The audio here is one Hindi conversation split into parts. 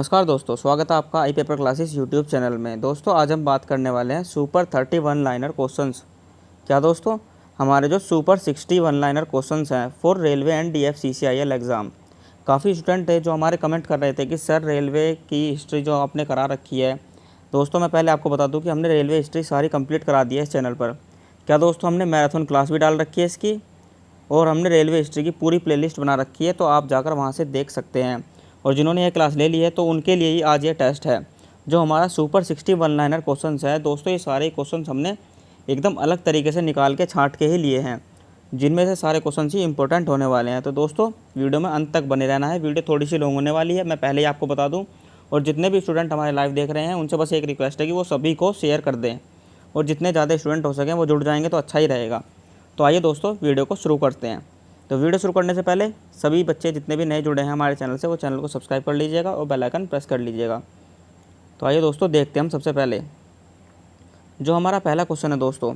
नमस्कार दोस्तों, स्वागत है आपका आई पेपर क्लासेस यूट्यूब चैनल में। दोस्तों आज हम बात करने वाले हैं सुपर 31 लाइनर क्वेश्चंस। क्या दोस्तों, हमारे जो सुपर 61 लाइनर क्वेश्चंस हैं for railway and DFCCIL exam. काफ़ी स्टूडेंट थे जो हमारे कमेंट कर रहे थे कि सर रेलवे की हिस्ट्री जो आपने करा रखी है। दोस्तों मैं पहले आपको बता दूँ कि हमने रेलवे हिस्ट्री सारी कंप्लीट करा दी है इस चैनल पर। क्या दोस्तों, हमने मैराथन क्लास भी डाल रखी है इसकी, और हमने रेलवे हिस्ट्री की पूरी प्लेलिस्ट बना रखी है, तो आप जाकर वहाँ से देख सकते हैं। और जिन्होंने ये क्लास ले ली है तो उनके लिए ही आज ये टेस्ट है जो हमारा सुपर 61 लाइनर क्वेश्चंस है। दोस्तों ये सारे क्वेश्चंस हमने एकदम अलग तरीके से निकाल के छांट के ही लिए हैं, जिनमें से सारे क्वेश्चंस ही इंपॉर्टेंट होने वाले हैं। तो दोस्तों वीडियो में अंत तक बने रहना है। वीडियो थोड़ी सी लॉन्ग होने वाली है, मैं पहले ही आपको बता दूँ। और जितने भी स्टूडेंट हमारे लाइव देख रहे हैं उनसे बस एक रिक्वेस्ट है कि वो सभी को शेयर कर दें, और जितने ज़्यादा स्टूडेंट हो सकें वो जुड़ जाएंगे तो अच्छा ही रहेगा। तो आइए दोस्तों वीडियो को शुरू करते हैं। तो वीडियो शुरू करने से पहले सभी बच्चे जितने भी नए जुड़े हैं हमारे चैनल से, वो चैनल को सब्सक्राइब कर लीजिएगा और बेल आइकन प्रेस कर लीजिएगा। तो आइए दोस्तों देखते हैं हम सबसे पहले जो हमारा पहला क्वेश्चन है। दोस्तों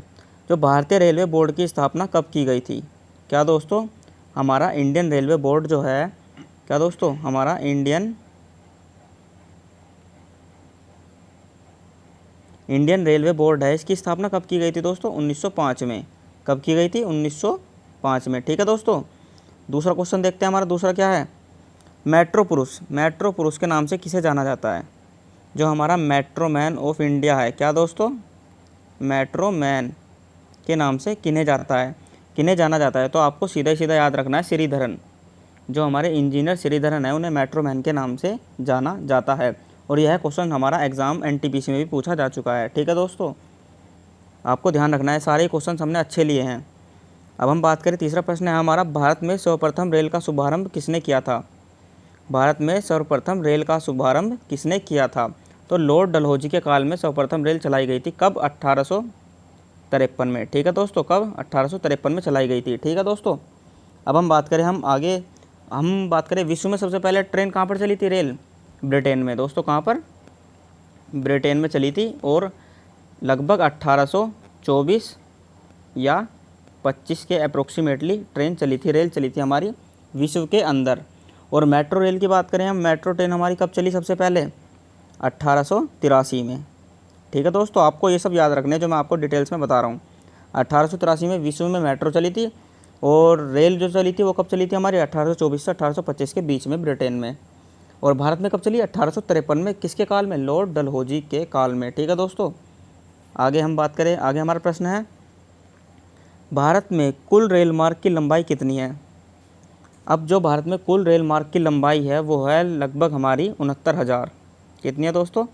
जो भारतीय रेलवे बोर्ड की स्थापना कब की गई थी? क्या दोस्तों, हमारा इंडियन रेलवे बोर्ड जो है, क्या दोस्तों, हमारा इंडियन रेलवे बोर्ड है, इसकी स्थापना कब की गई थी दोस्तों? 1905 में। कब की गई थी? 1905 में। ठीक है दोस्तों, दूसरा क्वेश्चन देखते हैं। हमारा दूसरा क्या है? मेट्रो पुरुष के नाम से किसे जाना जाता है? जो हमारा मेट्रो मैन ऑफ इंडिया है। क्या दोस्तों, मेट्रो मैन के नाम से किन्हें जाना जाता है? तो आपको सीधा सीधा याद रखना है श्रीधरन। जो हमारे इंजीनियर श्रीधरन है उन्हें मेट्रो मैन के नाम से जाना जाता है। और यह क्वेश्चन हमारा एग्ज़ाम NTPC में भी पूछा जा चुका है। ठीक है दोस्तों, आपको ध्यान रखना है, सारे क्वेश्चन हमने अच्छे लिए हैं। अब हम बात करें, तीसरा प्रश्न है हमारा, भारत में सर्वप्रथम रेल का शुभारंभ किसने किया था? भारत में सर्वप्रथम रेल का शुभारंभ किसने किया था? तो लॉर्ड डलहौजी के काल में सर्वप्रथम रेल चलाई गई थी। कब? 1853 में। ठीक है दोस्तों, कब? 1853 में चलाई गई थी। ठीक है दोस्तों, अब हम बात करें विश्व में सबसे पहले ट्रेन कहाँ पर चली थी? रेल ब्रिटेन में। दोस्तों कहाँ पर? ब्रिटेन में चली थी, और लगभग 1824 या 25 के अप्रोक्सीमेटली रेल चली थी हमारी विश्व के अंदर। और मेट्रो रेल की बात करें हम, मेट्रो ट्रेन हमारी कब चली सबसे पहले? 1883 में। ठीक है दोस्तों, आपको ये सब याद रखने जो मैं आपको डिटेल्स में बता रहा हूँ। 1883 में विश्व में मेट्रो चली थी, और रेल जो चली थी वो कब चली थी हमारी? 1824 से 1825 के बीच में ब्रिटेन में। और भारत में कब चली? 1853 में। किसके काल में? लॉर्ड डलहौजी के काल में। ठीक है दोस्तों, आगे हम बात करें, आगे हमारा प्रश्न है, भारत में कुल रेल मार्ग की लंबाई कितनी है? अब जो भारत में कुल रेल मार्ग की लंबाई है वो है लगभग हमारी 69,000। कितनी है दोस्तों?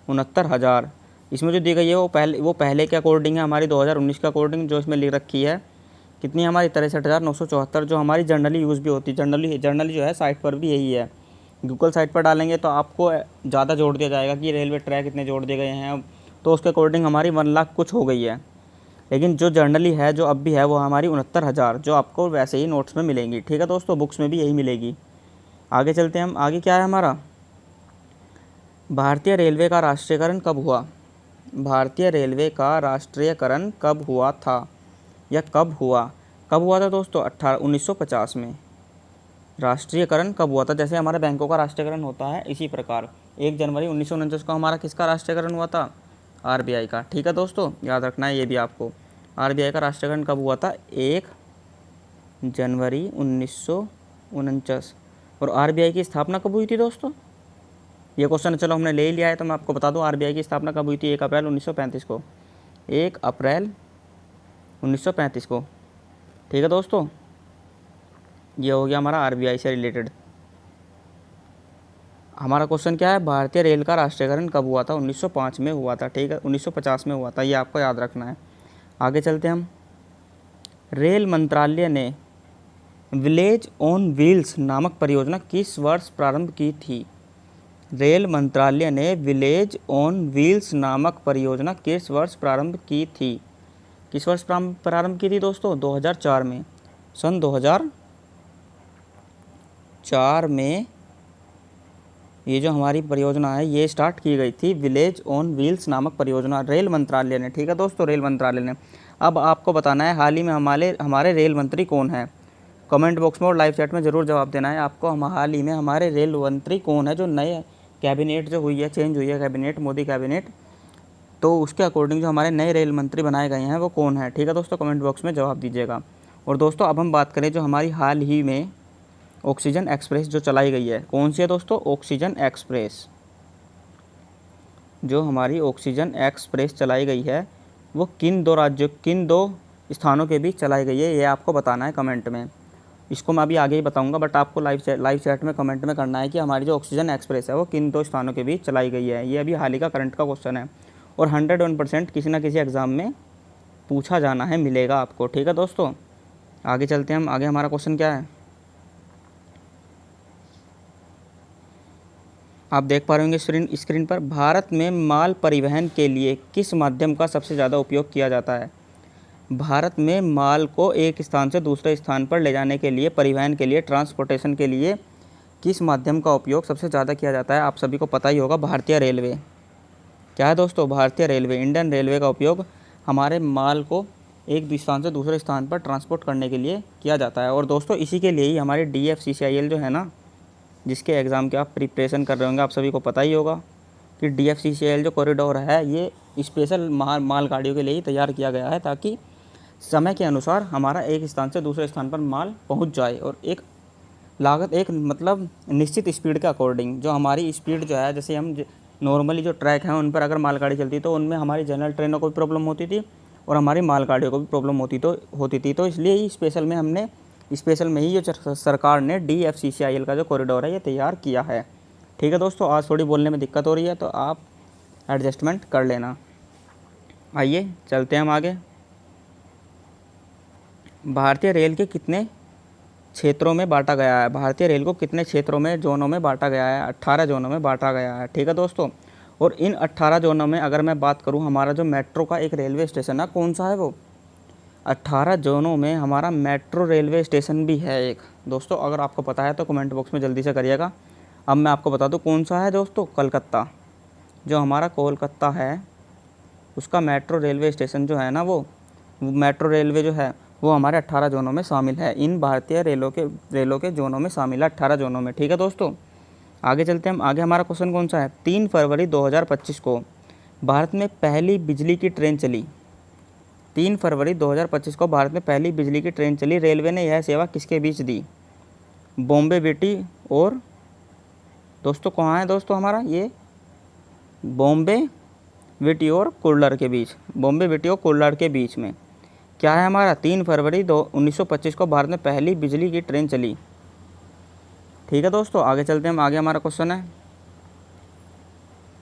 69,000। इसमें जो दी गई है वो पहले के अकॉर्डिंग है, हमारी 2019 के अकॉर्डिंग जो इसमें लिख रखी है। कितनी है हमारी? 63,974, जो हमारी जनरली यूज़ भी होती है। जनरली जो है साइट पर भी यही है। गूगल साइट पर डालेंगे तो आपको ज़्यादा जोड़ दिया जाएगा कि रेलवे ट्रैक इतने जोड़ दिए गए हैं, तो उसके अकॉर्डिंग हमारी 1 लाख कुछ हो गई है। लेकिन जो जर्नली है, जो अब भी है, वो हमारी 69,000, जो आपको वैसे ही नोट्स में मिलेंगी। ठीक है दोस्तों, बुक्स में भी यही मिलेगी। आगे चलते हैं हम, आगे क्या है हमारा, भारतीय रेलवे का राष्ट्रीयकरण कब हुआ? भारतीय रेलवे का राष्ट्रीयकरण कब हुआ था, या कब हुआ था दोस्तों? 1950 में। राष्ट्रीयकरण कब हुआ था? जैसे हमारे बैंकों का राष्ट्रीयकरण होता है, इसी प्रकार 1 जनवरी 1949 को हमारा किसका राष्ट्रीयकरण हुआ था? RBI का। ठीक है दोस्तों, याद रखना है ये भी आपको। RBI का राष्ट्रीयकरण कब हुआ था? 1 जनवरी 1949। और RBI की स्थापना कब हुई थी दोस्तों? ये क्वेश्चन चलो हमने ले लिया है, तो मैं आपको बता दूं RBI की स्थापना कब हुई थी? 1 अप्रैल 1935 को। 1 अप्रैल 1935 को। ठीक है दोस्तों, ये हो गया हमारा RBI से रिलेटेड। हमारा क्वेश्चन क्या है? भारतीय रेल का राष्ट्रीयकरण कब हुआ था? 1905 में हुआ था। ठीक है, 1950 में हुआ था, ये आपको याद रखना है। आगे चलते हैं हम, रेल मंत्रालय ने विलेज ऑन व्हील्स नामक परियोजना किस वर्ष प्रारंभ की थी? रेल मंत्रालय ने विलेज ऑन व्हील्स नामक परियोजना किस वर्ष प्रारंभ की थी? किस वर्ष प्रारंभ की थी दोस्तों? 2004 में। सन 2004 में ये जो हमारी परियोजना है ये स्टार्ट की गई थी, विलेज ऑन व्हील्स नामक परियोजना, रेल मंत्रालय ने। ठीक है दोस्तों, रेल मंत्रालय ने। अब आपको बताना है हाल ही में हमारे रेल मंत्री कौन है। कमेंट बॉक्स में और लाइव चैट में ज़रूर जवाब देना है आपको। हाल ही में हमारे रेल मंत्री कौन है जो नए कैबिनेट जो हुई है, चेंज हुई है कैबिनेट, मोदी कैबिनेट, तो उसके अकॉर्डिंग जो हमारे नए रेल मंत्री बनाए गए हैं वो कौन है, ठीक है दोस्तों, कमेंट बॉक्स में जवाब दीजिएगा। और दोस्तों अब हम बात करें जो हमारी हाल ही में ऑक्सीजन एक्सप्रेस जो चलाई गई है, कौन सी है दोस्तों, ऑक्सीजन एक्सप्रेस। जो हमारी ऑक्सीजन एक्सप्रेस चलाई गई है वो किन दो स्थानों के बीच चलाई गई है, ये आपको बताना है कमेंट में। इसको मैं अभी आगे ही बताऊंगा, बट आपको लाइव चैट में कमेंट में करना है कि हमारी जो ऑक्सीजन एक्सप्रेस है वो किन 2 स्थानों के बीच चलाई गई है। ये अभी हाल ही का करंट का क्वेश्चन है और 101% किसी ना किसी एग्ज़ाम में पूछा जाना है, मिलेगा आपको, ठीक है दोस्तों। आगे चलते हैं हम, आगे हमारा क्वेश्चन क्या है, आप देख पा रहे होंगे स्क्रीन पर। भारत में माल परिवहन के लिए किस माध्यम का सबसे ज़्यादा उपयोग किया जाता है। भारत में माल को एक स्थान से दूसरे स्थान पर ले जाने के लिए, परिवहन के लिए, ट्रांसपोर्टेशन के लिए किस माध्यम का उपयोग सबसे ज़्यादा किया जाता है, आप सभी को पता ही होगा, भारतीय रेलवे। क्या है दोस्तों, भारतीय रेलवे, इंडियन रेलवे का उपयोग हमारे माल को एक स्थान से दूसरे स्थान पर ट्रांसपोर्ट करने के लिए किया जाता है। और दोस्तों इसी के लिए ही हमारी DFCCIL जो है ना, जिसके एग्ज़ाम के आप प्रिपरेशन कर रहे होंगे, आप सभी को पता ही होगा कि DFCCIL जो कॉरिडोर है ये स्पेशल माल गाड़ियों के लिए ही तैयार किया गया है, ताकि समय के अनुसार हमारा एक स्थान से दूसरे स्थान पर माल पहुंच जाए और एक लागत, एक मतलब निश्चित स्पीड के अकॉर्डिंग। जो हमारी स्पीड जो है, जैसे हम नॉर्मली जो ट्रैक हैं उन पर अगर मालगाड़ी चलती तो उनमें हमारी जनरल ट्रेनों को भी प्रॉब्लम होती थी और हमारी मालगाड़ियों को भी प्रॉब्लम होती थी। तो इसलिए ही स्पेशल में ही जो सरकार ने DFCCIL का जो कॉरिडोर है ये तैयार किया है, ठीक है दोस्तों। आज थोड़ी बोलने में दिक्कत हो रही है तो आप एडजस्टमेंट कर लेना। आइए चलते हैं हम आगे। भारतीय रेल के कितने क्षेत्रों में बांटा गया है, भारतीय रेल को कितने क्षेत्रों में, जोनों में बांटा गया है, 18 जोनों में बांटा गया है, ठीक है दोस्तों। और इन 18 जोनों में अगर मैं बात करूं, हमारा जो मेट्रो का एक रेलवे स्टेशन है, कौन सा है वो, 18 जोनों में हमारा मेट्रो रेलवे स्टेशन भी है एक। दोस्तों अगर आपको पता है तो कमेंट बॉक्स में जल्दी से करिएगा। अब मैं आपको बता दूं कौन सा है दोस्तों, कलकत्ता। जो हमारा कोलकाता है उसका मेट्रो रेलवे स्टेशन जो है ना, वो मेट्रो रेलवे जो है वो हमारे 18 जोनों में शामिल है, इन भारतीय रेलों के जोनों में शामिल है, 18 जोनों में, ठीक है दोस्तों। आगे चलते हैं हम, आगे हमारा क्वेश्चन कौन सा है, 3 फरवरी 2025 को भारत में पहली बिजली की ट्रेन चली। 3 फरवरी 2025 को भारत में पहली बिजली की ट्रेन चली। रेलवे ने यह सेवा किसके बीच दी, बॉम्बे विटी और दोस्तों कहाँ है दोस्तों हमारा ये, बॉम्बे विटी और कुर्ला के बीच, बॉम्बे विटी और कुर्ला के बीच में क्या है हमारा, 3 फरवरी 1925 को भारत में पहली बिजली की ट्रेन चली, ठीक है दोस्तों। आगे चलते हैं हम, आगे हमारा क्वेश्चन है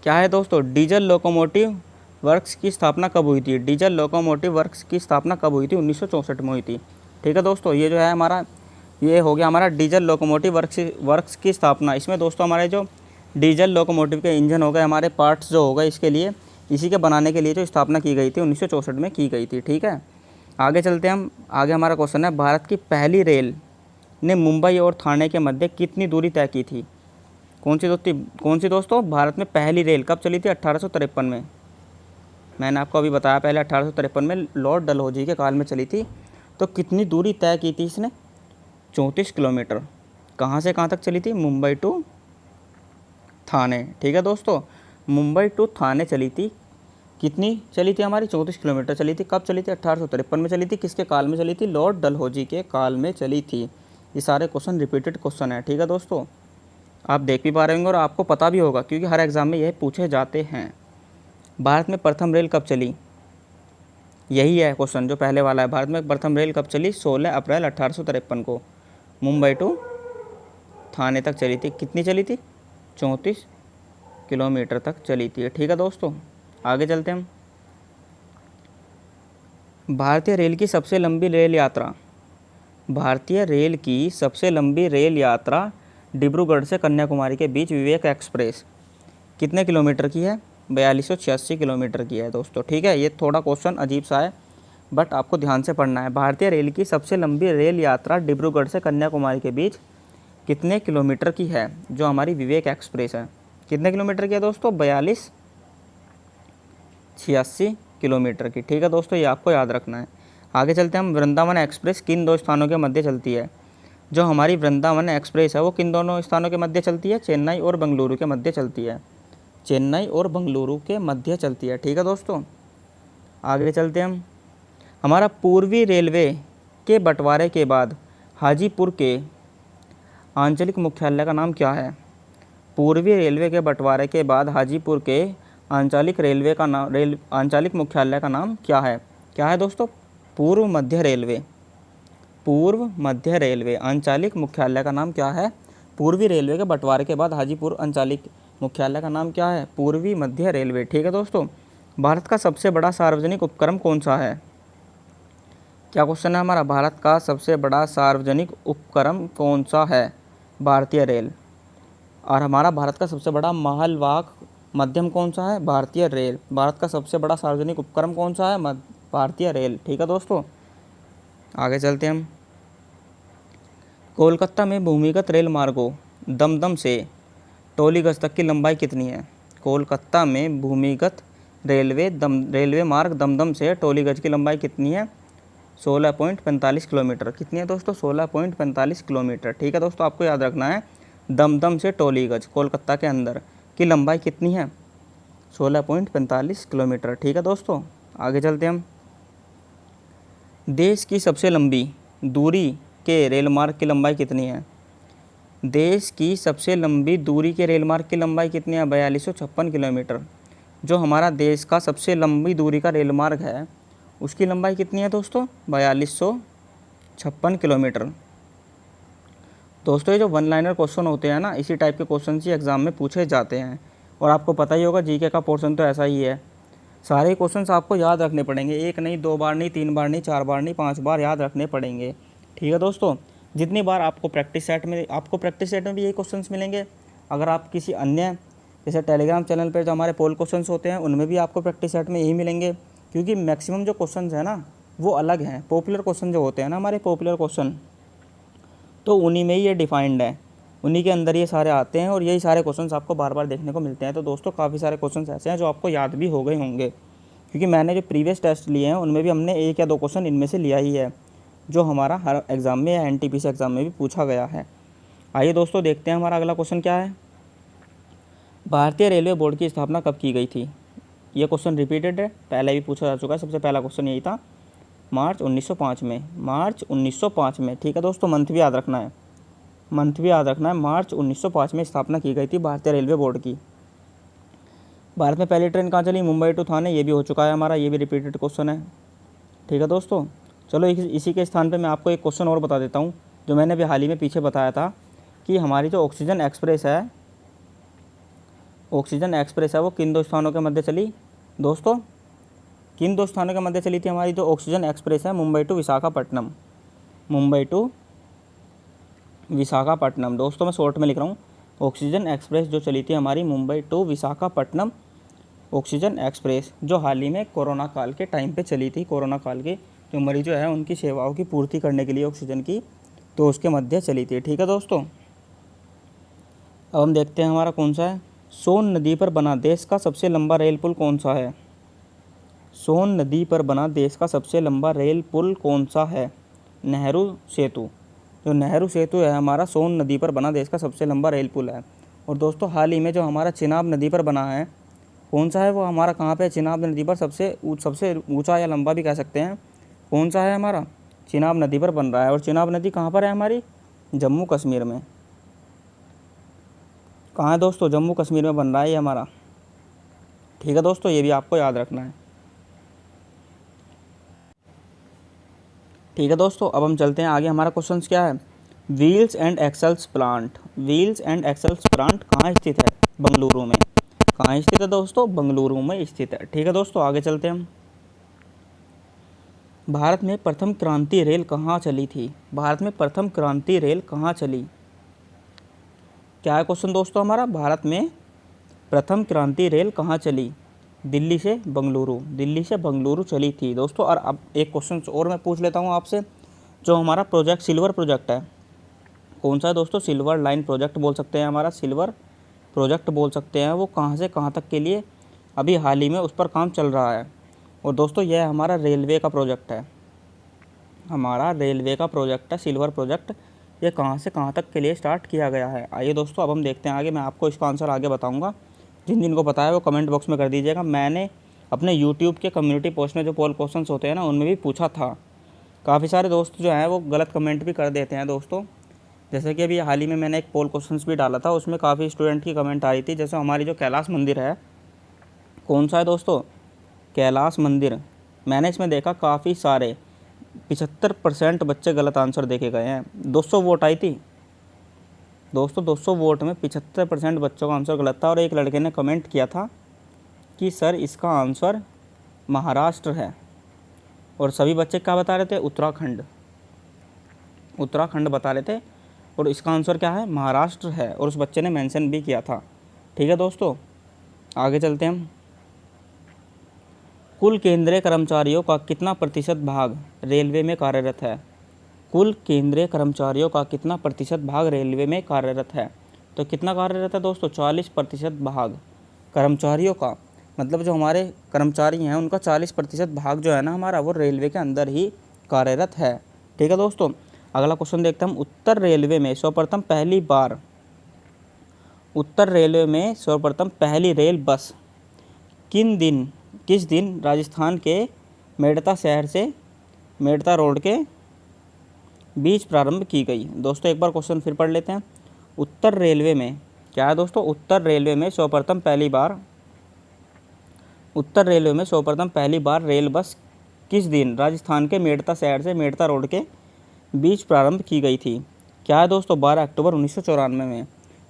क्या है दोस्तों, डीजल लोकोमोटिव वर्क्स की स्थापना कब हुई थी। डीजल लोकोमोटिव वर्क्स की स्थापना कब हुई थी, 1964 में हुई थी, ठीक है दोस्तों। ये जो है हमारा, ये हो गया हमारा डीजल लोकोमोटिव वर्क्स की स्थापना। इसमें दोस्तों हमारे जो डीजल लोकोमोटिव के इंजन हो गए, हमारे पार्ट्स जो हो गए, इसके लिए, इसी के बनाने के लिए जो स्थापना की गई थी 1964 में की गई थी, ठीक है। आगे चलते हैं हम, आगे हमारा क्वेश्चन है, भारत की पहली रेल ने मुंबई और ठाणे के मध्य कितनी दूरी तय की थी। कौन सी दोस्तों, भारत में पहली रेल कब चली थी, 1853 में। मैंने आपको अभी बताया पहले, 1853 में लॉर्ड डलहौजी के काल में चली थी। तो कितनी दूरी तय की थी इसने, 34 किलोमीटर। कहाँ से कहाँ तक चली थी, मुंबई टू थाने, ठीक है दोस्तों। मुंबई टू थाने चली थी, कितनी चली थी हमारी, 34 किलोमीटर चली थी। कब चली थी, 1853 में चली थी। किसके काल में चली थी, लॉर्ड डलहौजी के काल में चली थी। ये सारे क्वेश्चन रिपीटेड क्वेश्चन है, ठीक है दोस्तों। आप देख भी पा रहे होंगे और आपको पता भी होगा क्योंकि हर एग्ज़ाम में यह पूछे जाते हैं। भारत में प्रथम रेल कब चली, यही है क्वेश्चन जो पहले वाला है। भारत में प्रथम रेल कब चली, 16 अप्रैल 1853 को मुंबई टू थाने तक चली थी। कितनी चली थी, 34 किलोमीटर तक चली थी, ठीक है दोस्तों। आगे चलते हैं हम, भारतीय रेल की सबसे लंबी रेल यात्रा, भारतीय रेल की सबसे लंबी रेल यात्रा डिब्रूगढ़ से कन्याकुमारी के बीच विवेक एक्सप्रेस कितने किलोमीटर की है, 4286 किलोमीटर की है दोस्तों, ठीक है। ये थोड़ा क्वेश्चन अजीब सा है बट आपको ध्यान से पढ़ना है। भारतीय रेल की सबसे लंबी रेल यात्रा डिब्रूगढ़ से कन्याकुमारी के बीच कितने किलोमीटर की है, जो हमारी विवेक एक्सप्रेस है, कितने किलोमीटर की है दोस्तों, 4286 किलोमीटर की, ठीक है दोस्तों। ये आपको याद रखना है। आगे चलते हैं हम, वृंदावन एक्सप्रेस किन 2 स्थानों के मध्य चलती है। जो हमारी वृंदावन एक्सप्रेस है वो किन दोनों स्थानों के मध्य चलती है? चेन्नई और बेंगलुरु के मध्य चलती है। चेन्नई और बेंगलुरु के मध्य चलती है। ठीक है दोस्तों, आगे चलते हैं हम। हमारा पूर्वी रेलवे के बंटवारे के बाद हाजीपुर के आंचलिक मुख्यालय का नाम क्या है? पूर्वी रेलवे के बंटवारे के बाद हाजीपुर के आंचलिक मुख्यालय का नाम क्या है? क्या है दोस्तों? पूर्व मध्य रेलवे। पूर्व मध्य रेलवे आंचलिक मुख्यालय का नाम क्या है? पूर्वी रेलवे के बंटवारे के बाद हाजीपुर आंचलिक मुख्यालय का नाम क्या है? पूर्वी मध्य रेलवे। ठीक है दोस्तों, भारत का सबसे बड़ा सार्वजनिक उपक्रम कौन सा है? क्या क्वेश्चन है हमारा? भारत का सबसे बड़ा सार्वजनिक उपक्रम कौन सा है? भारतीय रेल। और हमारा भारत का सबसे बड़ा मालवाहक माध्यम कौन सा है? भारतीय रेल। भारत का सबसे बड़ा सार्वजनिक उपक्रम कौन सा है? भारतीय रेल। ठीक है दोस्तों, आगे चलते हैं हम। कोलकाता में भूमिगत रेल मार्गों दमदम से टोलीगंज तक की लंबाई कितनी है? कोलकाता में भूमिगत रेलवे मार्ग दमदम से टोलीगंज की लंबाई कितनी है? 16.45 किलोमीटर। कितनी है दोस्तों? 16.45 किलोमीटर। ठीक है दोस्तों, आपको याद रखना है दमदम से टोलीगंज कोलकाता के अंदर की लंबाई कितनी है? 16.45 किलोमीटर। ठीक है दोस्तों, आगे चलते हैं हम। देश की सबसे लंबी दूरी के रेलमार्ग की लंबाई कितनी है? देश की सबसे लंबी दूरी के रेलमार्ग की लंबाई कितनी है? 4256 किलोमीटर। जो हमारा देश का सबसे लंबी दूरी का रेलमार्ग है उसकी लंबाई कितनी है दोस्तों? 4256 किलोमीटर। दोस्तों, ये जो वन लाइनर क्वेश्चन होते हैं ना, इसी टाइप के क्वेश्चन ही एग्ज़ाम में पूछे जाते हैं। और आपको पता ही होगा जीके का पोर्शन तो ऐसा ही है, सारे क्वेश्चंस आपको याद रखने पड़ेंगे। एक नहीं, 2 बार नहीं, 3 बार नहीं, 4 बार नहीं, 5 बार याद रखने पड़ेंगे। ठीक है दोस्तों, जितनी बार आपको प्रैक्टिस सेट में भी यही क्वेश्चंस मिलेंगे। अगर आप किसी अन्य जैसे टेलीग्राम चैनल पर जो हमारे पोल क्वेश्चंस होते हैं उनमें भी आपको प्रैक्टिस सेट में यही मिलेंगे, क्योंकि मैक्सिमम जो क्वेश्चंस हैं ना वो अलग हैं। पॉपुलर क्वेश्चन जो होते हैं ना, हमारे पॉपुलर क्वेश्चन, तो उन्हीं में ही ये डिफाइंड है, उन्हीं के अंदर ये सारे आते हैं और यही सारे क्वेश्चंस आपको बार बार देखने को मिलते हैं। तो दोस्तों, काफ़ी सारे क्वेश्चंस ऐसे हैं जो आपको याद भी हो गए होंगे, क्योंकि मैंने जो प्रीवियस टेस्ट लिए हैं उनमें भी हमने 1 या 2 क्वेश्चन इनमें से लिया ही है, जो हमारा हर एग्ज़ाम में या NTPC एग्ज़ाम में भी पूछा गया है। आइए दोस्तों, देखते हैं हमारा अगला क्वेश्चन क्या है। भारतीय रेलवे बोर्ड की स्थापना कब की गई थी? ये क्वेश्चन रिपीटेड है, पहले भी पूछा जा चुका है। सबसे पहला क्वेश्चन यही था, मार्च 1905 में। मार्च 1905 में। ठीक है दोस्तों, मंथ भी याद रखना है, मार्च 1905 में स्थापना की गई थी भारतीय रेलवे बोर्ड की। भारत में पहली ट्रेन कहाँ चली? मुंबई टू थाने। ये भी हो चुका है हमारा, ये भी रिपीटेड क्वेश्चन है। ठीक है दोस्तों, चलो इसी के स्थान पे मैं आपको एक क्वेश्चन और बता देता हूँ, जो मैंने अभी हाल ही में पीछे बताया था कि हमारी जो ऑक्सीजन एक्सप्रेस है वो किन 2 स्थानों के मध्य चली? दोस्तों, किन 2 स्थानों के मध्य चली थी हमारी जो ऑक्सीजन एक्सप्रेस है? मुंबई टू विशाखापट्टनम। मुंबई टू विशाखापट्टनम। दोस्तों, मैं शॉर्ट में लिख रहा हूँ, ऑक्सीजन एक्सप्रेस जो चली थी हमारी Mumbai to Visakhapatnam oxygen express, जो हाल ही में कोरोना काल के टाइम पे चली थी। कोरोना काल के जो मरीजों है उनकी सेवाओं की पूर्ति करने के लिए ऑक्सीजन की, तो उसके मध्य चली थी। ठीक है दोस्तों, अब हम देखते हैं हमारा कौन सा है। सोन नदी पर बना देश का सबसे लंबा रेल पुल कौन सा है? सोन नदी पर बना देश का सबसे लंबा रेल पुल कौन सा है? नेहरू सेतु। जो नेहरू सेतु है हमारा, सोन नदी पर बना देश का सबसे लंबा रेल पुल है। और दोस्तों, हाल ही में जो हमारा चिनाब नदी पर बना है, कौन सा है वो हमारा? कहाँ पे? चिनाब नदी पर सबसे ऊंचा या लंबा भी कह सकते हैं। कौन सा है हमारा? चिनाब नदी पर बन रहा है। और चिनाब नदी कहाँ पर है हमारी? जम्मू कश्मीर में। कहाँ है दोस्तों? जम्मू कश्मीर में बन रहा है ये हमारा। ठीक है दोस्तों, ये भी आपको याद रखना है। ठीक है दोस्तों, अब हम चलते हैं आगे। हमारा क्वेश्चन क्या है? व्हील्स एंड एक्सेल्स प्लांट कहाँ स्थित है? बेंगलुरु में। कहाँ स्थित है दोस्तों? बेंगलुरु में स्थित है। ठीक है दोस्तों, आगे चलते हैं हम। भारत में प्रथम क्रांति रेल कहाँ चली थी? भारत में प्रथम क्रांति रेल कहाँ चली? क्या है क्वेश्चन दोस्तों हमारा? भारत में प्रथम क्रांति रेल कहाँ चली? दिल्ली से बेंगलुरु चली थी दोस्तों। और अब एक क्वेश्चन और मैं पूछ लेता हूँ आपसे, जो हमारा प्रोजेक्ट सिल्वर प्रोजेक्ट है, कौन सा है दोस्तों? सिल्वर लाइन प्रोजेक्ट बोल सकते हैं, हमारा सिल्वर प्रोजेक्ट बोल सकते हैं। वो कहाँ से कहाँ तक के लिए अभी हाल ही में उस पर काम चल रहा है? और दोस्तों, यह हमारा रेलवे का प्रोजेक्ट है, सिल्वर प्रोजेक्ट। ये कहाँ से कहाँ तक के लिए स्टार्ट किया गया है। आइए दोस्तों अब हम देखते हैं आगे, मैं आपको इसका आंसर आगे बताऊँगा। जिन जिनको पता है वो कमेंट बॉक्स में कर दीजिएगा। मैंने अपने यूट्यूब के कम्युनिटी पोस्ट में जो पोल क्वेश्चंस होते हैं ना, उनमें भी पूछा था। काफ़ी सारे दोस्त जो हैं वो गलत कमेंट भी कर देते हैं दोस्तों। जैसे कि अभी हाल ही में मैंने एक पोल क्वेश्चंस भी डाला था, उसमें काफ़ी स्टूडेंट की कमेंट आ रही थी। जैसे हमारी जो कैलाश मंदिर है, कौन सा है दोस्तों, कैलाश मंदिर, मैंने इसमें देखा काफ़ी सारे 75% बच्चे गलत आंसर देके गए हैं। 200 वोट आई थी दोस्तों, 200 वोट में 75% बच्चों का आंसर गलत था। और एक लड़के ने कमेंट किया था कि सर इसका आंसर महाराष्ट्र है, और सभी बच्चे क्या बता रहे थे, उत्तराखंड, उत्तराखंड बता रहे थे, और इसका आंसर क्या है, महाराष्ट्र है। और उस बच्चे ने मेंशन भी किया था। ठीक है दोस्तों, आगे चलते हैं हम। कुल केंद्रीय कर्मचारियों का कितना प्रतिशत भाग रेलवे में कार्यरत है। कुल केंद्रीय कर्मचारियों का कितना प्रतिशत भाग रेलवे में कार्यरत है। तो कितना कार्यरत है दोस्तों, 40% भाग कर्मचारियों का, मतलब जो हमारे कर्मचारी हैं उनका 40% भाग जो है ना हमारा, वो रेलवे के अंदर ही कार्यरत है। ठीक है दोस्तों, अगला क्वेश्चन देखते हैं हम। उत्तर रेलवे में सर्वप्रथम पहली रेल बस किस दिन राजस्थान के मेड़ता शहर से मेड़ता रोड के बीच प्रारंभ की गई। दोस्तों एक बार क्वेश्चन फिर पढ़ लेते हैं। उत्तर रेलवे में क्या है दोस्तों, उत्तर रेलवे में सर्वप्रथम पहली बार रेल बस किस दिन राजस्थान के मेड़ता शहर से मेड़ता रोड के बीच प्रारंभ की गई थी। क्या है दोस्तों, 12 अक्टूबर 1994 में।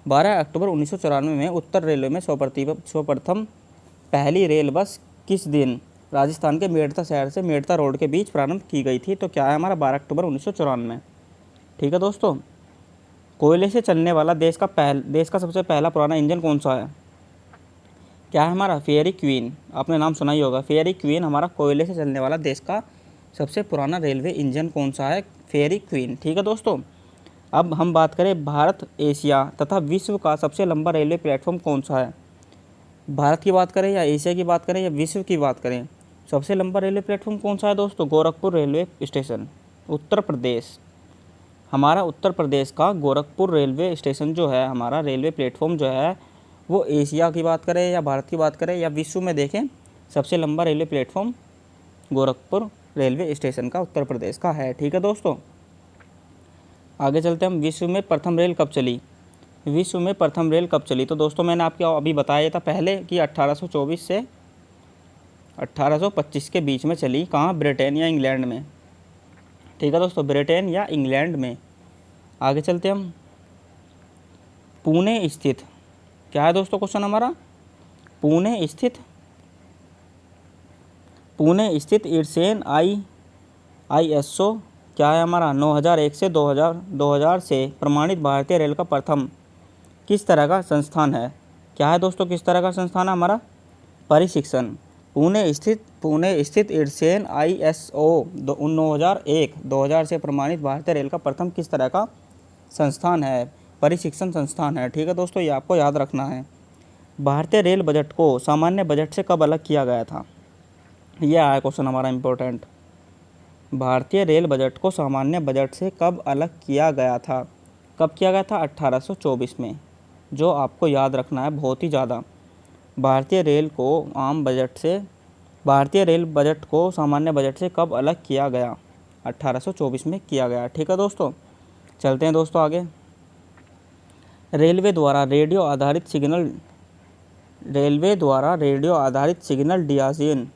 12 अक्टूबर 1994 में उत्तर रेलवे में सर्वप्रथम पहली रेल बस किस दिन राजस्थान के मेड़ता शहर से मेड़ता रोड के बीच प्रारंभ की गई थी। तो क्या है हमारा, 12 अक्टूबर 1994। ठीक है दोस्तों, कोयले से चलने वाला देश का सबसे पहला पुराना इंजन कौन सा है। क्या है हमारा, फेयरी क्वीन। आपने नाम सुना ही होगा, फेयरी क्वीन हमारा कोयले से चलने वाला देश का सबसे पुराना रेलवे इंजन कौन सा है, फेयरी क्वीन। ठीक है दोस्तों, अब हम बात करें भारत, एशिया तथा विश्व का सबसे लंबा रेलवे प्लेटफॉर्म कौन सा है। भारत की बात करें या एशिया की बात करें या विश्व की बात करें, सबसे लंबा रेलवे प्लेटफॉर्म कौन सा है दोस्तों, गोरखपुर रेलवे स्टेशन, उत्तर प्रदेश। हमारा उत्तर प्रदेश का गोरखपुर रेलवे स्टेशन जो है, हमारा रेलवे प्लेटफॉर्म जो है, वो एशिया की बात करें या भारत की बात करें या विश्व में देखें, सबसे लंबा railway platform Gorakhpur railway station का उत्तर प्रदेश का है। ठीक है दोस्तों, आगे चलते हैं हम। विश्व में प्रथम रेल कब चली। तो दोस्तों मैंने आपको अभी बताया था पहले कि 1824 से 1825 के बीच में चली। कहाँ, ब्रिटेन या इंग्लैंड में। ठीक है दोस्तों, ब्रिटेन या इंग्लैंड में। आगे चलते हैं हम। पुणे स्थित, क्या है दोस्तों क्वेश्चन हमारा, पुणे स्थित इरसेन ISO क्या है हमारा, 9001 से 2000 से प्रमाणित भारतीय रेल का प्रथम किस तरह का संस्थान है। क्या है दोस्तों, किस तरह का संस्थान है हमारा, परिशिक्षण। पुणे स्थित इरसेन ISO 9001 2000 से प्रमाणित भारतीय रेल का प्रथम किस तरह का संस्थान है, परिशिक्षण संस्थान है। ठीक है दोस्तों, ये आपको याद रखना है। भारतीय रेल बजट को सामान्य बजट से कब अलग किया गया था। यह आया क्वेश्चन हमारा इम्पोर्टेंट। भारतीय रेल बजट को सामान्य बजट से कब अलग किया गया था। कब किया गया था, 1824 में, जो आपको याद रखना है बहुत ही ज़्यादा। भारतीय रेल बजट को सामान्य बजट से कब अलग किया गया, 1824 में किया गया। ठीक है दोस्तों, चलते हैं दोस्तों आगे। रेलवे द्वारा रेडियो आधारित सिग्नल डियाजिन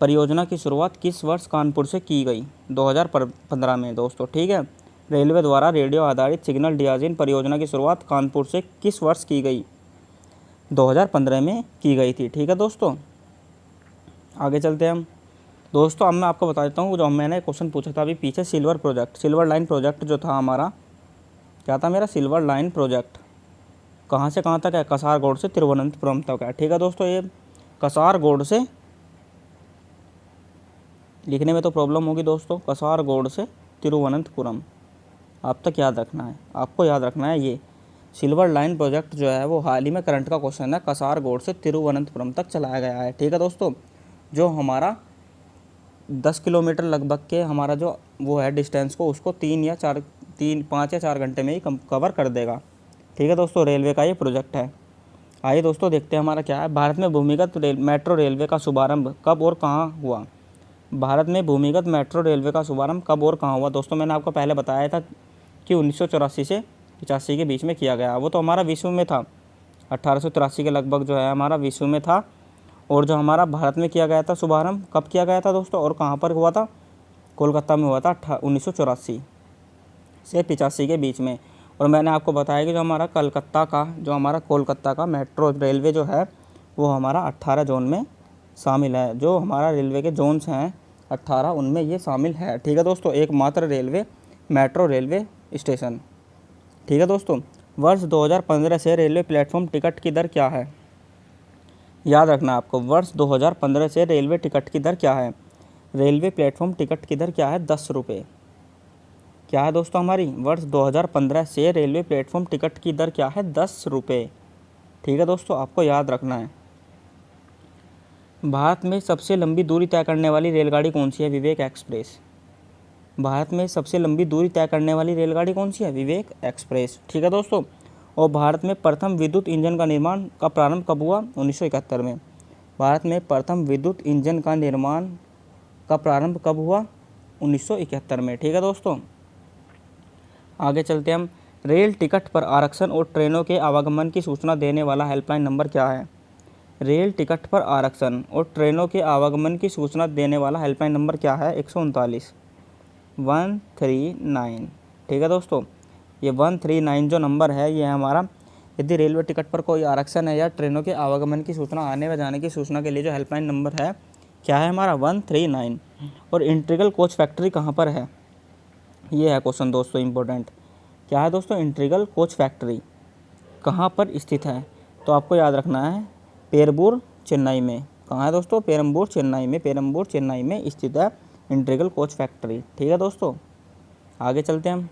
परियोजना की शुरुआत किस वर्ष कानपुर से की गई, 2015 में दोस्तों। ठीक है, रेलवे द्वारा रेडियो आधारित सिग्नल डियाजिन परियोजना की शुरुआत कानपुर से किस वर्ष की गई, 2015 में की गई थी। ठीक है दोस्तों, आगे चलते हैं हम। दोस्तों अब मैं आपको बता देता हूँ, जो मैंने क्वेश्चन पूछा था अभी पीछे, सिल्वर लाइन प्रोजेक्ट जो था हमारा, क्या था मेरा, सिल्वर लाइन प्रोजेक्ट कहाँ से कहाँ तक है, कसारगोड से तिरुवनंतपुरम तक है। ठीक है दोस्तों, ये कसारगोड से, लिखने में तो प्रॉब्लम होगी दोस्तों, कसारगोड से तिरुवनंतपुरम आप तक याद रखना है, आपको याद रखना है। ये सिल्वर लाइन प्रोजेक्ट जो है वो हाल ही में करंट का क्वेश्चन है, कसारगोड से तिरुवनंतपुरम तक चलाया गया है। ठीक है दोस्तों, जो हमारा 10 किलोमीटर लगभग के हमारा जो वो है डिस्टेंस को, उसको 5 या 4 घंटे में ही कवर कर देगा। ठीक है दोस्तों, रेलवे का ये प्रोजेक्ट है। आइए दोस्तों देखते हैं हमारा क्या है। भारत में भूमिगत मेट्रो रेलवे का शुभारंभ कब और कहाँ हुआ? भारत में भूमिगत मेट्रो रेलवे का शुभारंभ कब और कहाँ हुआ? दोस्तों मैंने आपको पहले बताया था कि 1984 से 85 के बीच में किया गया। वो तो हमारा विश्व में था, 1883 के लगभग जो है हमारा विश्व में था। और जो हमारा भारत में किया गया था शुभारंभ, कब किया गया था दोस्तों और कहाँ पर हुआ था? कोलकाता में हुआ था 1984 से 85 के बीच में। और मैंने आपको बताया कि जो हमारा कोलकाता का मेट्रो रेलवे जो है वो हमारा 18 जोन में शामिल है। जो हमारा रेलवे के जोन्स हैं 18, उनमें ये शामिल है। ठीक है दोस्तों, एकमात्र मेट्रो रेलवे स्टेशन। ठीक है दोस्तों, वर्ष 2015 से रेलवे प्लेटफॉर्म टिकट की दर क्या है? याद रखना आपको, वर्ष 2015 से रेलवे टिकट की दर क्या है? रेलवे प्लेटफॉर्म टिकट की दर क्या है? 10 रुपये। क्या है दोस्तों हमारी? वर्ष 2015 से रेलवे प्लेटफॉर्म टिकट की दर क्या है? 10 रुपये। ठीक है दोस्तों, आपको याद रखना है। भारत में सबसे लंबी दूरी तय करने वाली रेलगाड़ी कौन सी है? विवेक एक्सप्रेस। भारत में सबसे लंबी दूरी तय करने वाली रेलगाड़ी कौन सी है? विवेक एक्सप्रेस। ठीक है दोस्तों, और भारत में प्रथम विद्युत इंजन का निर्माण का प्रारंभ कब हुआ? 1971 में। भारत में प्रथम विद्युत इंजन का निर्माण का प्रारंभ कब हुआ? 1971 में। ठीक है दोस्तों, आगे चलते हम। रेल टिकट पर आरक्षण और ट्रेनों के आवागमन की सूचना देने वाला हेल्पलाइन नंबर क्या है? रेल टिकट पर आरक्षण और ट्रेनों के आवागमन की सूचना देने वाला हेल्पलाइन नंबर क्या है? 139 139। ठीक है दोस्तों, ये 139 जो नंबर है ये हमारा, यदि रेलवे टिकट पर कोई आरक्षण है या ट्रेनों के आवागमन की सूचना, आने व जाने की सूचना के लिए जो हेल्पलाइन नंबर है क्या है हमारा? 139। और इंटीग्रल कोच फैक्ट्री कहाँ पर है? ये है क्वेश्चन दोस्तों इम्पोर्टेंट। क्या है दोस्तों? इंटीग्रल कोच फैक्ट्री कहाँ पर स्थित है? तो आपको याद रखना है पेरम्बूर चेन्नई में। कहाँ है दोस्तों? पेरम्बूर चेन्नई में स्थित है इंटीग्रल कोच फैक्ट्री। ठीक है दोस्तों, आगे चलते हैं हम।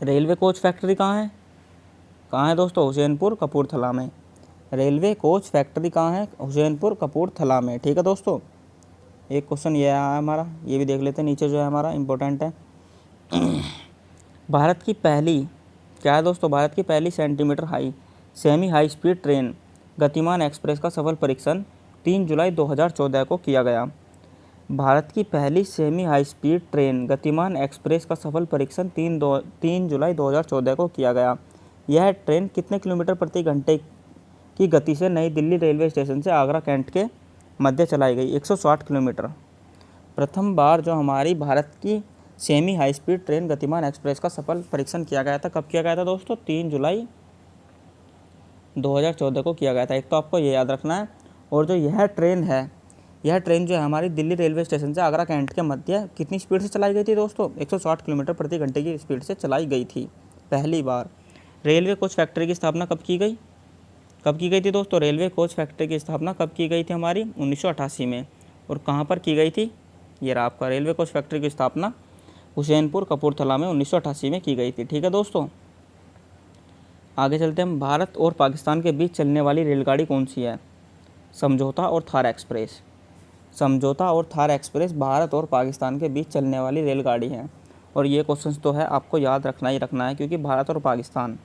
रेलवे कोच फैक्ट्री कहाँ है? कहाँ है दोस्तों? हुसैनपुर कपूरथला में। रेलवे कोच फैक्ट्री कहाँ है? हुसैनपुर कपूरथला में। ठीक है दोस्तों, एक क्वेश्चन ये आया हमारा, ये भी देख लेते हैं, नीचे जो है हमारा इम्पोर्टेंट है। भारत की पहली, क्या है दोस्तों? भारत की पहली सेमी हाई स्पीड ट्रेन गतिमान एक्सप्रेस का सफल परीक्षण 3 जुलाई 2014 को किया गया। भारत की पहली सेमी हाई स्पीड ट्रेन गतिमान एक्सप्रेस का सफल परीक्षण 3 जुलाई 2014 को किया गया। यह ट्रेन कितने किलोमीटर प्रति घंटे की गति से नई दिल्ली रेलवे स्टेशन से आगरा कैंट के मध्य चलाई गई? 160 किलोमीटर। प्रथम बार जो हमारी भारत की सेमी हाई स्पीड ट्रेन गतिमान एक्सप्रेस का सफल परीक्षण किया गया था, कब किया गया था दोस्तों? 3 जुलाई 2014 को किया गया था। एक तो आपको ये याद रखना है। और जो यह ट्रेन जो है हमारी दिल्ली रेलवे स्टेशन से आगरा कैंट के मध्य कितनी स्पीड से चलाई गई थी दोस्तों? 160 किलोमीटर प्रति घंटे की स्पीड से चलाई गई थी पहली बार। रेलवे कोच फैक्ट्री की स्थापना कब की गई थी दोस्तों? रेलवे कोच फैक्ट्री की स्थापना कब की गई थी हमारी? 1988 में। और कहाँ पर की गई थी? ये रहा आपका, रेलवे कोच फैक्ट्री की स्थापना हुसैनपुर कपूरथला में 1988 में की गई थी। ठीक है दोस्तों, आगे चलते हैं हम। भारत और पाकिस्तान के बीच चलने वाली रेलगाड़ी कौन सी है? समझौता और थार एक्सप्रेस। समझौता और थार एक्सप्रेस भारत और पाकिस्तान के बीच चलने वाली रेलगाड़ी है। और ये क्वेश्चन तो है आपको याद रखना ही रखना है, क्योंकि भारत और पाकिस्तान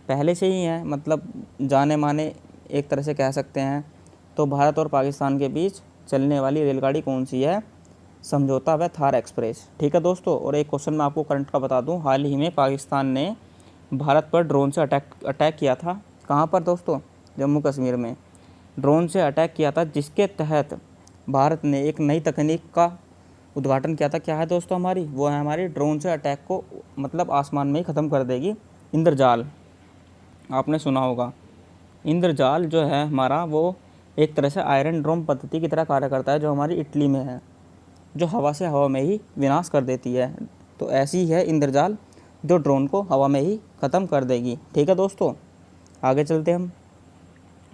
पहले से ही है, मतलब जाने माने एक तरह से कह सकते हैं। तो भारत और पाकिस्तान के बीच चलने वाली रेलगाड़ी कौन सी है? समझौता व थार एक्सप्रेस। ठीक है दोस्तों, और एक क्वेश्चन मैं आपको करंट का बता दूं, हाल ही में पाकिस्तान ने भारत पर ड्रोन से अटैक किया था। कहाँ पर दोस्तों? जम्मू कश्मीर में ड्रोन से अटैक किया था, जिसके तहत भारत ने एक नई तकनीक का उद्घाटन किया था। क्या है दोस्तों हमारी? वो है हमारी ड्रोन से अटैक को मतलब आसमान में ही ख़त्म कर देगी, इंद्रजाल। आपने सुना होगा, इंद्रजाल जो है हमारा वो एक तरह से आयरन ड्रोन पद्धति की तरह कार्य करता है, जो हमारी इटली में है, जो हवा से हवा में ही विनाश कर देती है। तो ऐसी ही है इंद्रजाल, जो ड्रोन को हवा में ही ख़त्म कर देगी। ठीक है दोस्तों, आगे चलते हम।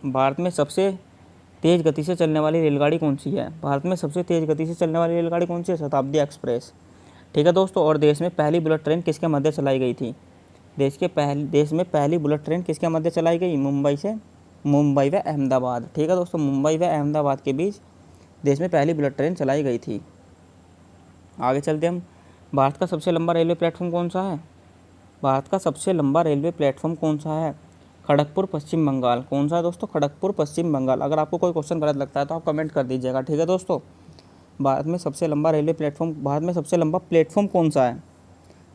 भारत में सबसे तेज़ गति से चलने वाली रेलगाड़ी कौन सी है? भारत में सबसे तेज़ गति से चलने वाली रेलगाड़ी कौन सी है? शताब्दी एक्सप्रेस। ठीक है दोस्तों, और देश में पहली बुलेट ट्रेन किसके मध्य चलाई गई थी? देश में पहली बुलेट ट्रेन किसके मध्य चलाई गई? मुंबई व अहमदाबाद। ठीक है दोस्तों, मुंबई व अहमदाबाद के बीच देश में पहली बुलेट ट्रेन चलाई गई थी। आगे चलते हम। भारत का सबसे लंबा रेलवे प्लेटफॉर्म कौन सा है? भारत का सबसे लंबा रेलवे प्लेटफॉर्म कौन सा है? खड़गपुर पश्चिम बंगाल। कौन सा है दोस्तों? खड़गपुर पश्चिम बंगाल। अगर आपको कोई क्वेश्चन गलत लगता है तो आप कमेंट कर दीजिएगा, ठीक है दोस्तों। भारत में सबसे लंबा रेलवे प्लेटफॉर्म, भारत में सबसे लंबा प्लेटफॉर्म कौन सा है?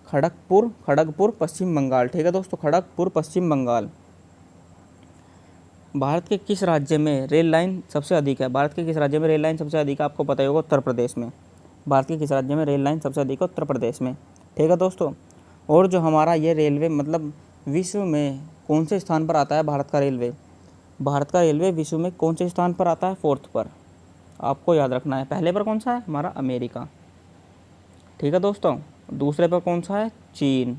खड़गपुर पश्चिम बंगाल, ठीक है दोस्तों, खड़गपुर पश्चिम बंगाल। भारत के किस राज्य में रेल लाइन सबसे अधिक है? भारत के किस राज्य में रेल लाइन सबसे अधिक है? आपको पता ही होगा, उत्तर प्रदेश में। भारत के किस राज्य में रेल लाइन सबसे अधिक है? उत्तर प्रदेश में, ठीक है दोस्तों। और जो हमारा ये रेलवे मतलब विश्व में कौन से स्थान पर आता है भारत का रेलवे? भारत का रेलवे विश्व में कौन से स्थान पर आता है? 4th पर। आपको याद रखना है। पहले पर कौन सा है? हमारा अमेरिका, ठीक है दोस्तों। दूसरे पर कौन सा है? चीन,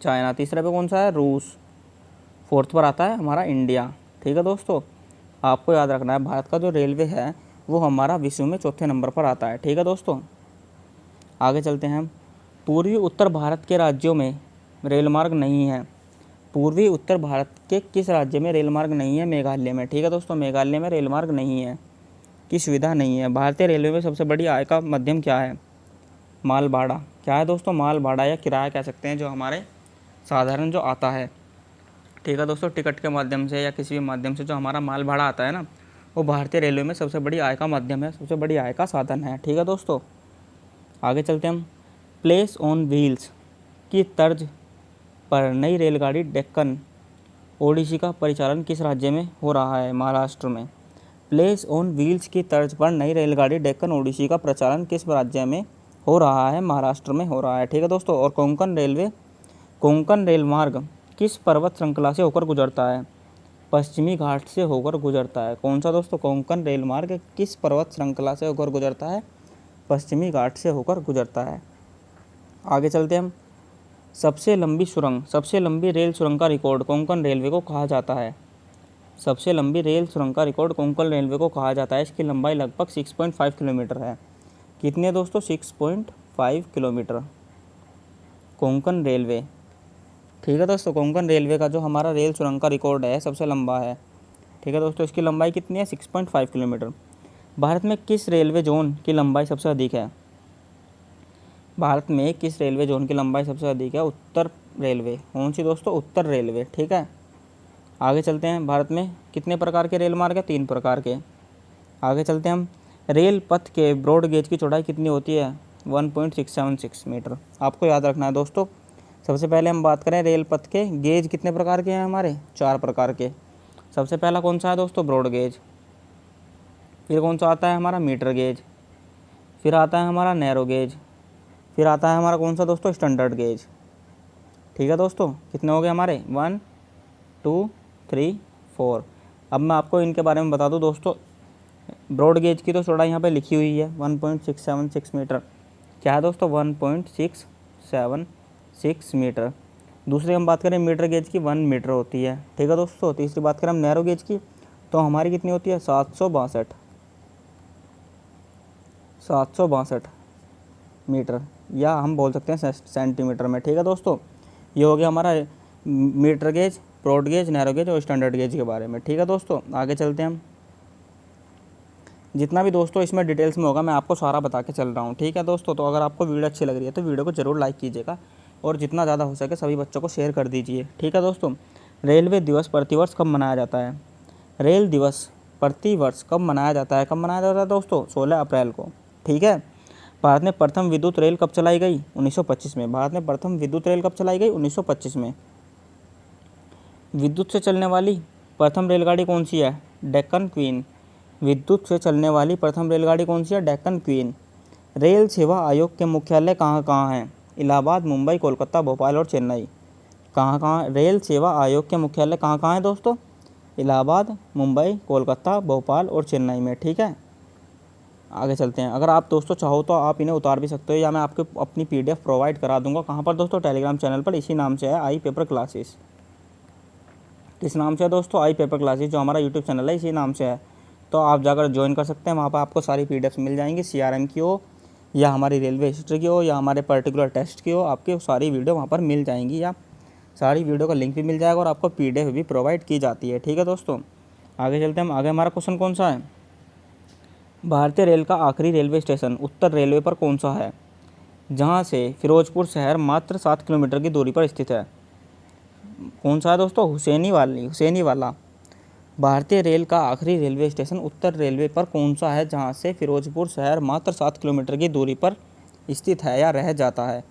चाइना। तीसरे पर कौन सा है? रूस। 4th पर आता है हमारा इंडिया, ठीक है दोस्तों। आपको याद रखना है भारत का जो रेलवे है वो हमारा विश्व में 4थे नंबर पर आता है, ठीक है दोस्तों। आगे चलते हैं हम। पूर्वी उत्तर भारत के राज्यों में रेल मार्ग नहीं है। पूर्वी उत्तर भारत के किस राज्य में रेल मार्ग नहीं है? मेघालय में, ठीक है दोस्तों। मेघालय में रेल मार्ग नहीं है, की सुविधा नहीं है। भारतीय रेलवे में सबसे बड़ी आय का माध्यम क्या है? माल भाड़ा। क्या है दोस्तों? माल भाड़ा या किराया कह सकते हैं, जो हमारे साधारण जो आता है, ठीक है दोस्तों। टिकट के माध्यम से या किसी भी माध्यम से जो हमारा माल भाड़ा आता है ना, वो भारतीय रेलवे में सबसे बड़ी आय का माध्यम है, सबसे बड़ी आय का साधन है, ठीक है दोस्तों। आगे चलते हैं हम। प्लेस ऑन व्हील्स की तर्ज पर नई रेलगाड़ी डेक्कन ओडिसी का परिचालन किस राज्य में हो रहा है? महाराष्ट्र में। प्लेस ऑन व्हील्स की तर्ज पर नई रेलगाड़ी डेक्कन ओडिसी का प्रचालन किस राज्य में हो रहा है? महाराष्ट्र में हो रहा है, ठीक है दोस्तों। और कोंकण रेल मार्ग किस पर्वत श्रृंखला से होकर गुजरता है? पश्चिमी घाट से होकर गुजरता है। कौन सा दोस्तों? कोंकण रेल मार्ग किस पर्वत श्रृंखला से होकर गुजरता है? पश्चिमी घाट से होकर गुजरता है। आगे चलते हैं हम। सबसे लंबी रेल सुरंग का रिकॉर्ड कोंकण रेलवे को कहा जाता है। सबसे लंबी रेल सुरंग का रिकॉर्ड कोंकण रेलवे को कहा जाता है। इसकी लंबाई लगभग 6.5 किलोमीटर है। कितने दोस्तों? 6.5 किलोमीटर। कोंकण रेलवे, ठीक है दोस्तों। कोंकण रेलवे का जो हमारा रेल सुरंग का रिकॉर्ड है सबसे लंबा है, ठीक है दोस्तों। इसकी लंबाई कितनी है? 6.5 किलोमीटर। भारत में किस रेलवे जोन की लंबाई सबसे अधिक है? भारत में किस रेलवे जोन की लंबाई सबसे अधिक है? उत्तर रेलवे। कौन सी दोस्तों? उत्तर रेलवे, ठीक है। आगे चलते हैं। भारत में कितने प्रकार के रेल मार्ग है? 3 प्रकार के। आगे चलते हैं हम। रेल पथ के ब्रॉड गेज की चौड़ाई कितनी होती है? 1.676 मीटर। आपको याद रखना है दोस्तों। सबसे पहले हम बात करें रेल पथ के गेज कितने प्रकार के हैं? हमारे 4 प्रकार के। सबसे पहला कौन सा है दोस्तों? Broad gauge. फिर कौन सा आता है? हमारा मीटर गेज। फिर आता है हमारा नैरो गेज। फिर आता है हमारा कौन सा दोस्तों? स्टैंडर्ड गेज, ठीक है दोस्तों। कितने हो गए हमारे? 1 2 3 4। अब मैं आपको इनके बारे में बता दूं दोस्तों। ब्रॉड गेज की तो चौड़ाई यहाँ पे लिखी हुई है 1.676 मीटर। क्या है दोस्तों? 1.676 मीटर। दूसरी हम बात करें मीटर गेज की, 1 मीटर होती है, ठीक है दोस्तों। तीसरी बात करें हम नैरो गेज की, तो हमारी कितनी होती है? 762 मीटर, या हम बोल सकते हैं सेंटीमीटर में, ठीक है दोस्तों। ये हो गया हमारा metre gauge, broad gauge, narrow gauge और स्टैंडर्ड गेज के बारे में, ठीक है दोस्तों। आगे चलते हैं हम। जितना भी दोस्तों इसमें डिटेल्स में होगा मैं आपको सारा बता के चल रहा हूँ, ठीक है दोस्तों। तो अगर आपको वीडियो अच्छी लग रही है तो वीडियो को ज़रूर लाइक कीजिएगा और जितना ज़्यादा हो सके सभी बच्चों को शेयर कर दीजिए, ठीक है दोस्तों। रेलवे दिवस प्रतिवर्ष कब मनाया जाता है? रेल दिवस प्रतिवर्ष कब मनाया जाता है? कब मनाया जाता है दोस्तों? 16 अप्रैल को, ठीक है। भारत में प्रथम विद्युत रेल कब चलाई गई? 1925 में। भारत में प्रथम विद्युत रेल कब चलाई गई? 1925 में। विद्युत से चलने वाली प्रथम रेलगाड़ी कौन सी है? डेक्कन क्वीन। विद्युत से चलने वाली प्रथम रेलगाड़ी कौन सी है? डेक्कन क्वीन। रेल सेवा आयोग के मुख्यालय कहाँ कहाँ हैं? इलाहाबाद, मुंबई, कोलकाता, भोपाल और चेन्नई। कहाँ कहाँ रेल सेवा आयोग के मुख्यालय कहाँ कहाँ हैं दोस्तों? इलाहाबाद, मुंबई, कोलकाता, भोपाल और चेन्नई में, ठीक है। आगे चलते हैं। अगर आप दोस्तों चाहो तो आप इन्हें उतार भी सकते हो या मैं आपको अपनी PDF प्रोवाइड करा दूंगा। कहाँ पर दोस्तों? टेलीग्राम चैनल पर, इसी नाम से है, आई पेपर क्लासेस। किस नाम से है दोस्तों? आई पेपर क्लासेस, जो हमारा यूट्यूब चैनल है इसी नाम से है। तो आप जाकर ज्वाइन कर सकते हैं। वहाँ पर आपको सारी PDF मिल जाएंगी, CRM की हो या हमारी रेलवे हिस्ट्री की हो या हमारे पर्टिकुलर टेस्ट की हो, आपकी सारी वीडियो वहाँ पर मिल जाएंगी, या सारी वीडियो का लिंक भी मिल जाएगा और आपको PDF भी प्रोवाइड की जाती है, ठीक है दोस्तों। आगे चलते हैं हम। आगे हमारा क्वेश्चन कौन सा है? भारतीय रेल का आखिरी रेलवे स्टेशन उत्तर रेलवे पर कौन सा है? जहाँ से फिरोजपुर शहर मात्र 7 किलोमीटर की दूरी पर स्थित है। कौन सा है दोस्तों? हुसैनी वाला। भारतीय रेल का आखिरी रेलवे स्टेशन उत्तर रेलवे पर कौन सा है जहाँ से फिरोजपुर शहर मात्र 7 किलोमीटर की दूरी पर स्थित है या रह जाता है?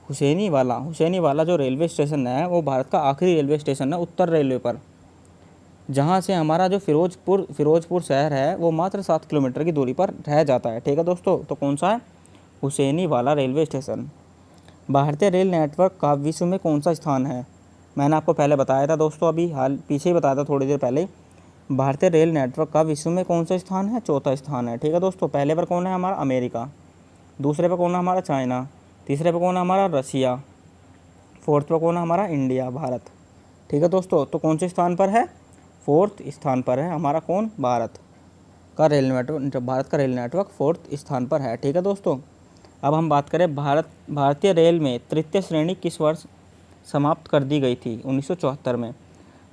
हुसैनी वाला जो रेलवे स्टेशन है वो भारत का आखिरी रेलवे स्टेशन है उत्तर रेलवे पर, जहाँ से हमारा जो फिरोजपुर शहर है वो मात्र 7 किलोमीटर की दूरी पर रह जाता है। ठीक है दोस्तों, तो कौन सा है? हुसैनी वाला रेलवे स्टेशन। भारतीय रेल नेटवर्क का विश्व में कौन सा स्थान है? मैंने आपको पहले बताया था दोस्तों, अभी हाल पीछे ही बताया था थोड़ी देर पहले। भारतीय रेल नेटवर्क का विश्व में कौन सा स्थान है? चौथा स्थान है। ठीक है दोस्तों, पहले पर कौन है? हमारा अमेरिका। दूसरे पर कौन है? हमारा चाइना। तीसरे पर कौन है? हमारा रसिया। फोर्थ पर कौन है? हमारा इंडिया, भारत। ठीक है दोस्तों, तो कौन से स्थान पर है? फोर्थ स्थान पर है हमारा कौन? भारत का रेल नेटवर्क फोर्थ स्थान पर है। ठीक है दोस्तों, अब हम बात करें भारतीय रेल में तृतीय श्रेणी किस वर्ष समाप्त कर दी गई थी? 1974 में।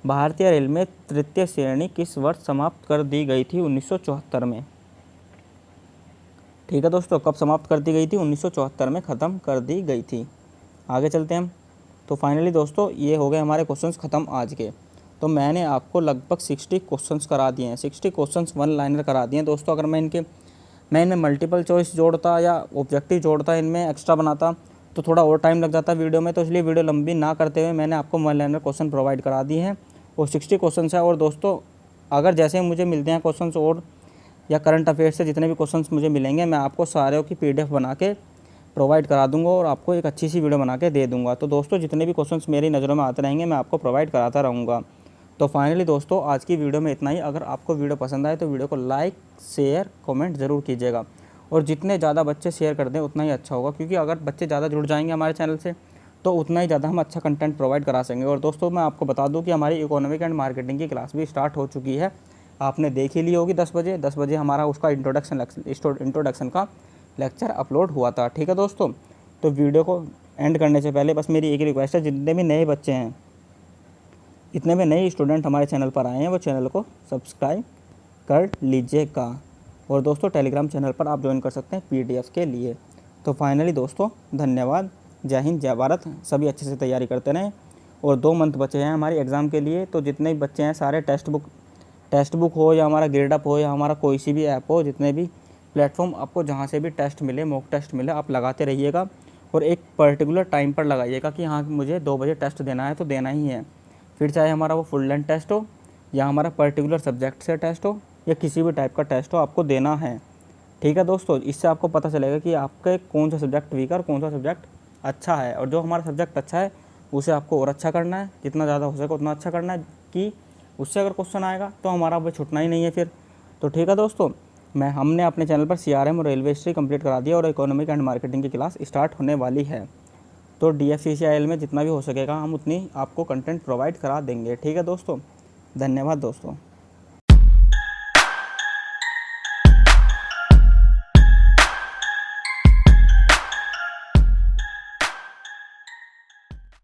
भारतीय रेल में तृतीय श्रेणी किस वर्ष समाप्त कर दी गई थी? 1974 में। ठीक है दोस्तों, कब समाप्त कर दी गई थी? 1974 में ख़त्म कर दी गई थी। आगे चलते हैं हम। तो फाइनली दोस्तों ये हो गए हमारे क्वेश्चंस ख़त्म आज के। तो मैंने आपको लगभग 60 क्वेश्चंस करा दिए हैं, 60 क्वेश्चंस वन लाइनर करा दिए हैं दोस्तों। अगर मैं इनमें मल्टीपल चॉइस जोड़ता या ऑब्जेक्टिव जोड़ता, इनमें एक्स्ट्रा बनाता तो थोड़ा और टाइम लग जाता वीडियो में। तो इसलिए वीडियो लंबी ना करते हुए मैंने आपको वन लाइनर क्वेश्चन प्रोवाइड करा दिए हैं और 60 क्वेश्चन है। और दोस्तों अगर जैसे मुझे मिलते हैं क्वेश्चन और या करंट अफेयर्स से जितने भी क्वेश्चन मुझे मिलेंगे, मैं आपको सारे की PDF बना के प्रोवाइड करा दूंगा और आपको एक अच्छी सी वीडियो बना के दे दूंगा। तो दोस्तों जितने भी क्वेश्चंस मेरी नज़रों में आते रहेंगे मैं आपको प्रोवाइड कराता रहूँगा। तो फाइनली दोस्तों आज की वीडियो में इतना ही। अगर आपको वीडियो पसंद आए तो वीडियो को लाइक, शेयर, कमेंट ज़रूर कीजिएगा और जितने ज़्यादा बच्चे शेयर कर दें उतना ही अच्छा होगा, क्योंकि अगर बच्चे ज़्यादा जुड़ जाएंगे हमारे चैनल से तो उतना ही ज़्यादा हम अच्छा कंटेंट प्रोवाइड करा सकेंगे। और दोस्तों मैं आपको बता दूँ कि हमारी इकोनॉमिक एंड मार्केटिंग की क्लास भी स्टार्ट हो चुकी है, आपने देख ही ली होगी। 10 बजे हमारा उसका इंट्रोडक्शन का लेक्चर अपलोड हुआ था। ठीक है दोस्तों, तो वीडियो को एंड करने से पहले बस मेरी एक रिक्वेस्ट है, जितने भी नए बच्चे हैं, जितने भी नए स्टूडेंट हमारे चैनल पर आए हैं वो चैनल को सब्सक्राइब कर लीजिएगा। और दोस्तों टेलीग्राम चैनल पर आप ज्वाइन कर सकते हैं PDF के लिए। तो फाइनली दोस्तों धन्यवाद, जय हिंद, जय भारत। सभी अच्छे से तैयारी करते रहें। और 2 मंथ बचे हैं हमारी एग्ज़ाम के लिए, तो जितने भी बच्चे हैं सारे टेक्स्ट बुक हो या हमारा ग्रेडअप हो या हमारा कोई सी भी ऐप हो, जितने भी प्लेटफॉर्म आपको जहाँ से भी टेस्ट मिले, मॉक टेस्ट मिले, आप लगाते रहिएगा। और एक पर्टिकुलर टाइम पर लगाइएगा कि हाँ मुझे 2 बजे टेस्ट देना है तो देना ही है। फिर चाहे हमारा वो फुल लेंथ टेस्ट हो या हमारा पर्टिकुलर सब्जेक्ट से टेस्ट हो या किसी भी टाइप का टेस्ट हो, आपको देना है। ठीक है दोस्तों, इससे आपको पता चलेगा कि आपके कौन सा सब्जेक्ट वीक है और कौन सा सब्जेक्ट अच्छा है। और जो हमारा सब्जेक्ट अच्छा है उसे आपको और अच्छा करना है, जितना ज़्यादा हो सके उतना अच्छा करना है, कि उससे अगर क्वेश्चन आएगा तो हमारा वो छूटना ही नहीं है फिर। तो ठीक है दोस्तों, हमने अपने चैनल पर CRM और रेलवे हिस्ट्री कंप्लीट करा दिया और इकोनॉमिक एंड मार्केटिंग की क्लास स्टार्ट होने वाली है। तो DFCCIL में जितना भी हो सकेगा हम उतनी आपको कंटेंट प्रोवाइड करा देंगे। ठीक है दोस्तों, धन्यवाद दोस्तों।